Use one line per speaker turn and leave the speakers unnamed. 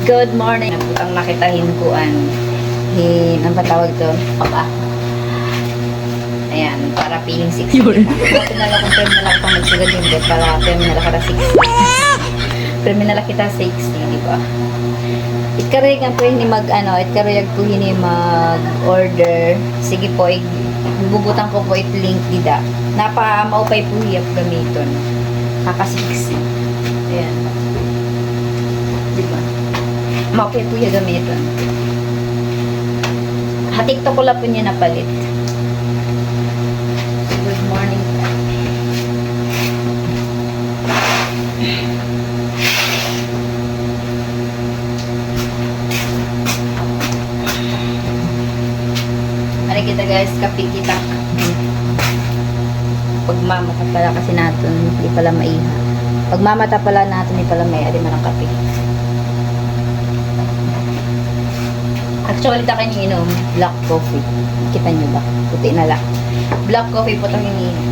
Good morning. Ang nakitahin ko ang patawag to? Papa. Ayan, para feeling 60. Ito na lang kung terminal ako magsigad hindi. Para terminal ka na 60. Terminal kita 60, di ba? Itkarayag po hindi itkarayag po hindi mag-order. Sige po, bubutan ko po link dida. Maupay po hiyap gamiton. Kaka 60. Ayan. Di ba? Maupay po hiyap gamiton. Hatik to ko lang po niya napalit. Good morning. Ano kita guys, kape kita. Pagmamata pala kasi natin, hindi pala maiha. Pagmamata pala natin, hindi pala may man ang kape. Actually, takin inom black coffee. Kita nyo ba? Puti na lang. Black coffee po itong iniinom.